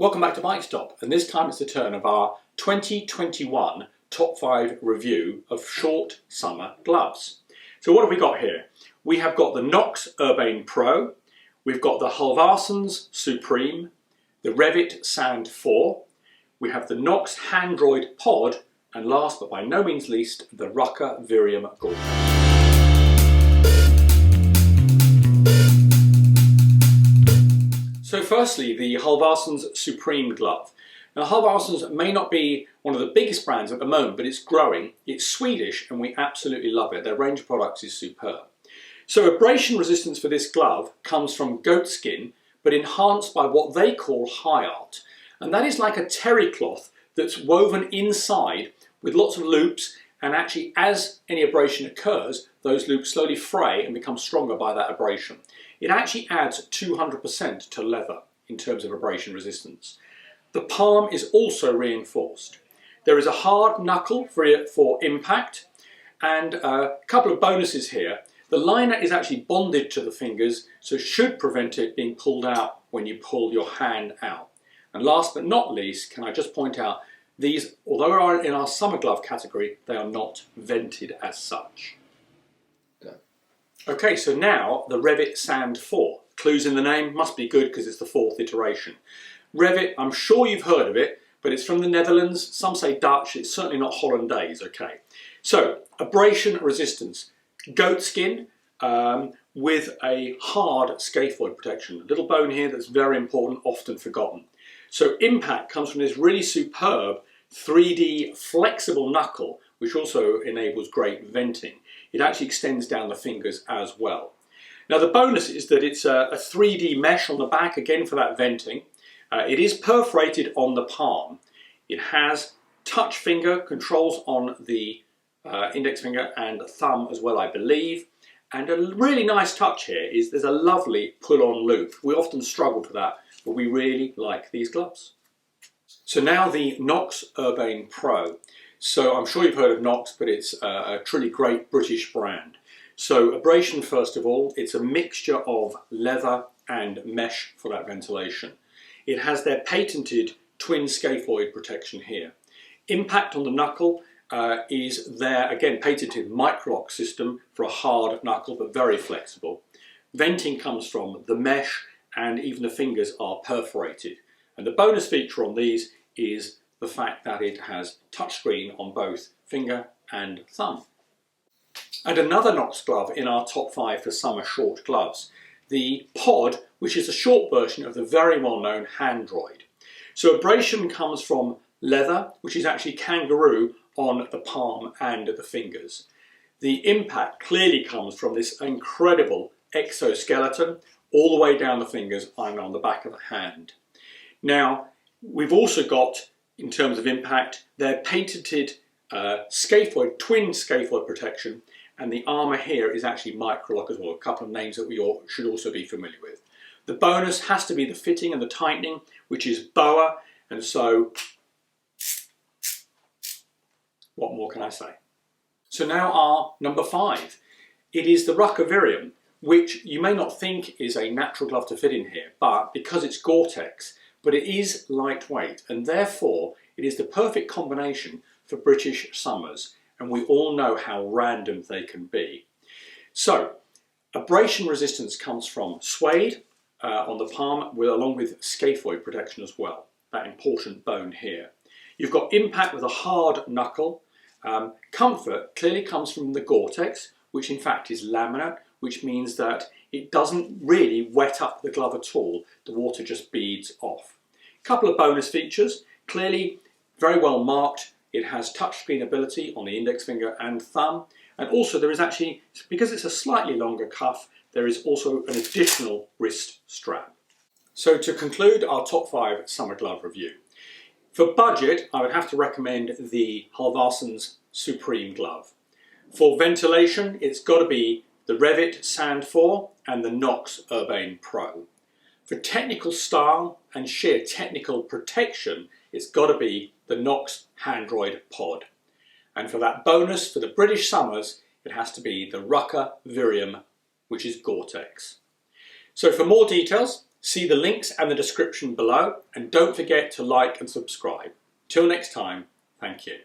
Welcome back to Bike Stop, and this time it's the turn of our 2021 top 5 review of short summer gloves. So what have we got here? We have got the Knox Urbane Pro, we've got the Halves Supreme, the Revit Sand 4, we have the Knox Handroid Pod, and last but by no means least, the Rucker Virium Gore. So firstly, the Halves Supreme glove. Now Halves may not be one of the biggest brands at the moment, but it's growing. It's Swedish and we absolutely love it. Their range of products is superb. So abrasion resistance for this glove comes from goat skin, but enhanced by what they call high art. And that is like a terry cloth that's woven inside with lots of loops, and actually as any abrasion occurs, those loops slowly fray and become stronger by that abrasion. It actually adds 200% to leather in terms of abrasion resistance. The palm is also reinforced. There is a hard knuckle for impact, and a couple of bonuses here. The liner is actually bonded to the fingers, so should prevent it being pulled out when you pull your hand out. And last but not least, can I just point out, these, although are in our summer glove category, they are not vented as such. Okay, so now the Revit Sand 4. Clues in the name, must be good because it's the 4th iteration. Revit, I'm sure you've heard of it, but it's from the Netherlands. Some say Dutch, it's certainly not Hollandaise, okay. So, abrasion resistance. Goat skin with a hard scaphoid protection. A little bone here that's very important, often forgotten. So impact comes from this really superb 3D flexible knuckle, which also enables great venting. It actually extends down the fingers as well. Now the bonus is that it's a 3D mesh on the back, again for that venting. It is perforated on the palm. It has touch finger controls on the index finger and thumb as well, I believe. And a really nice touch here is there's a lovely pull-on loop. We often struggle for that, but we really like these gloves. So now the Knox Urbane Pro. So I'm sure you've heard of Knox, but it's a truly great British brand. So abrasion, first of all, it's a mixture of leather and mesh for that ventilation. It has their patented twin scaphoid protection here. Impact on the knuckle is their, again, patented micro-lock system for a hard knuckle, but very flexible. Venting comes from the mesh, and even the fingers are perforated. And the bonus feature on these is the fact that it has touchscreen on both finger and thumb. And another Knox glove in our top 5 for summer short gloves, the Pod, which is a short version of the very well-known Handroid. So abrasion comes from leather, which is actually kangaroo on the palm and the fingers. The impact clearly comes from this incredible exoskeleton all the way down the fingers and on the back of the hand. Now, we've also got, in terms of impact, their patented scaphoid, twin scaphoid protection, and the armour here is actually micro-lock as well, a couple of names that we all should also be familiar with. The bonus has to be the fitting and the tightening, which is BOA, and so what more can I say? So now our number 5. It is the Rucker Virium, which you may not think is a natural glove to fit in here, but because it's Gore-Tex, but it is lightweight, and therefore it is the perfect combination for British summers, and we all know how random they can be. So, abrasion resistance comes from suede on the palm, along with scaphoid protection as well, that important bone here. You've got impact with a hard knuckle. Comfort clearly comes from the Gore-Tex, which in fact is laminate, which means that it doesn't really wet up the glove at all. The water just beads off. A couple of bonus features, clearly very well marked. It has touchscreen ability on the index finger and thumb. And also there is actually, because it's a slightly longer cuff, there is also an additional wrist strap. So to conclude our top 5 summer glove review. For budget, I would have to recommend the Halves Supreme glove. For ventilation, it's got to be the Revit Sand 4 and the Knox Urbane Pro. For technical style and sheer technical protection, it's got to be the Knox Handroid Pod. And for that bonus for the British summers, it has to be the Rucker Virium, which is Gore-Tex. So for more details, See the links and the description below, and don't forget to like and subscribe. Till next time, thank you.